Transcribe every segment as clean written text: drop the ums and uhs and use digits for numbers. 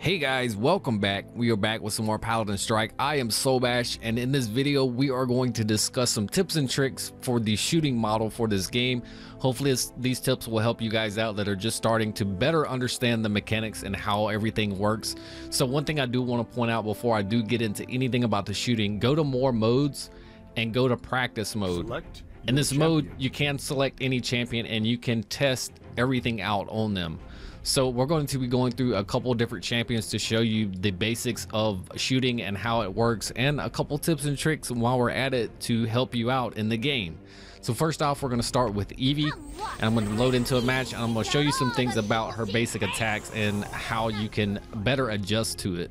Hey guys, welcome back. We are back with some more Paladin Strike. I am Soulbash, and in this video we are going to discuss some tips and tricks for the shooting model for this game. Hopefully these tips will help you guys out that are just starting to better understand the mechanics and how everything works. So one thing I do want to point out before I do get into anything about the shooting, go to more modes and go to practice mode. In this mode you can select any champion and you can test everything out on them. So we're going to be going through a couple different champions to show you the basics of shooting and how it works, and a couple tips and tricks while we're at it to help you out in the game. So first off, we're going to start with Eevee, and I'm going to load into a match and I'm going to show you some things about her basic attacks and how you can better adjust to it.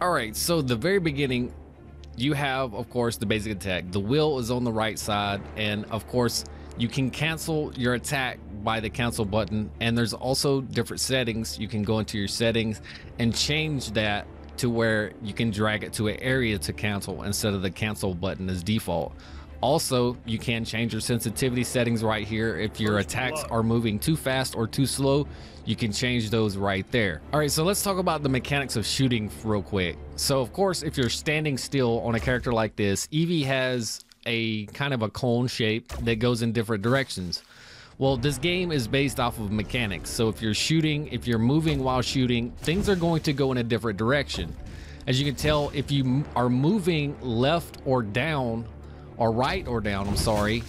Alright, so the very beginning you have, of course, the basic attack. The wheel is on the right side, and of course you can cancel your attack by the cancel button, and there's also different settings. You can go into your settings and change that to where you can drag it to an area to cancel instead of the cancel button as default. Also, you can change your sensitivity settings right here. If your attacks are moving too fast or too slow, you can change those right there. All right, so let's talk about the mechanics of shooting real quick. So of course, if you're standing still on a character like this, Eevee has a kind of a cone shape that goes in different directions. Well, this game is based off of mechanics. So if you're shooting, if you're moving while shooting, things are going to go in a different direction. As you can tell, if you are moving left or down, or right or down, I'm sorry,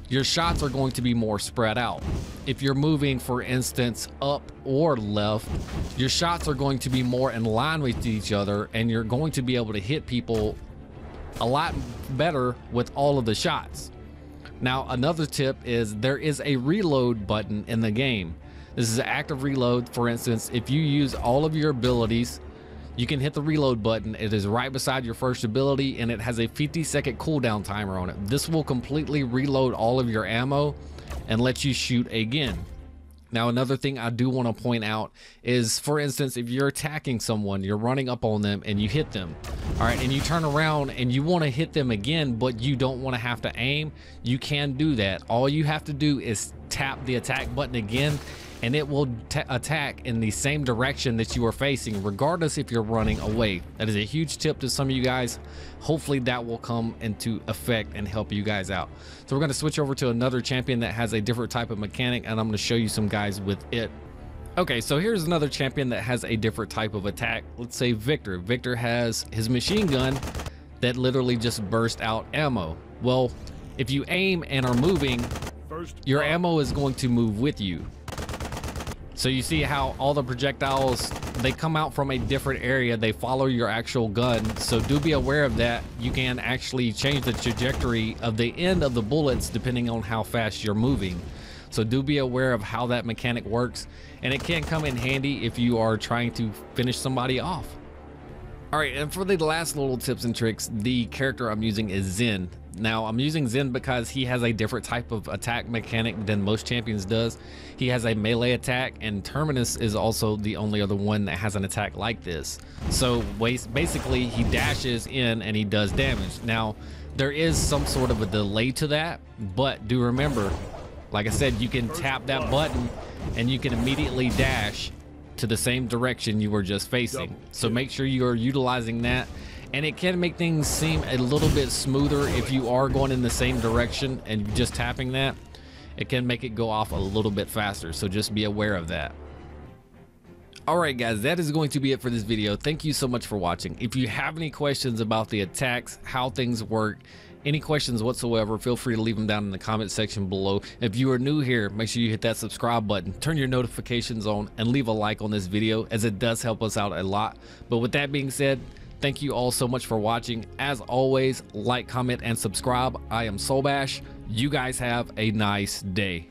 your shots are going to be more spread out. If you're moving, for instance, up or left, your shots are going to be more in line with each other, and you're going to be able to hit people a lot better with all of the shots. Now, another tip is there is a reload button in the game. This is an active reload. For instance, if you use all of your abilities, you can hit the reload button. It is right beside your first ability, and it has a 50-second cooldown timer on it. This will completely reload all of your ammo and let you shoot again. Now, another thing I do want to point out is, for instance, if you're attacking someone, you're running up on them and you hit them, all right, and you turn around and you want to hit them again, but you don't want to have to aim, you can do that. All you have to do is tap the attack button again, and it will attack in the same direction that you are facing, regardless if you're running away. That is a huge tip to some of you guys. Hopefully that will come into effect and help you guys out. So we're going to switch over to another champion that has a different type of mechanic, and I'm going to show you some guys with it. Okay, so here's another champion that has a different type of attack. Let's say Victor. Victor has his machine gun that literally just bursts out ammo. Well, if you aim and are moving, your ammo is going to move with you. So you see how all the projectiles, they come out from a different area, they follow your actual gun. So do be aware of that. You can actually change the trajectory of the end of the bullets depending on how fast you're moving. So do be aware of how that mechanic works, and it can come in handy if you are trying to finish somebody off. All right, and for the last little tips and tricks, the character I'm using is Zen. Now, I'm using Zen because he has a different type of attack mechanic than most champions does. He has a melee attack, and Terminus is also the only other one that has an attack like this. So basically, he dashes in and he does damage. Now, there is some sort of a delay to that, but do remember, like I said, you can tap that button and you can immediately dash to the same direction you were just facing. So make sure you are utilizing that, and it can make things seem a little bit smoother if you are going in the same direction and just tapping that. It can make it go off a little bit faster, so just be aware of that. Alright guys, that is going to be it for this video. Thank you so much for watching. If you have any questions about the attacks, how things work, any questions whatsoever, feel free to leave them down in the comment section below. If you are new here, make sure you hit that subscribe button, turn your notifications on, and leave a like on this video, as it does help us out a lot. But with that being said, thank you all so much for watching. As always, like, comment, and subscribe. I am Soulbash. You guys have a nice day.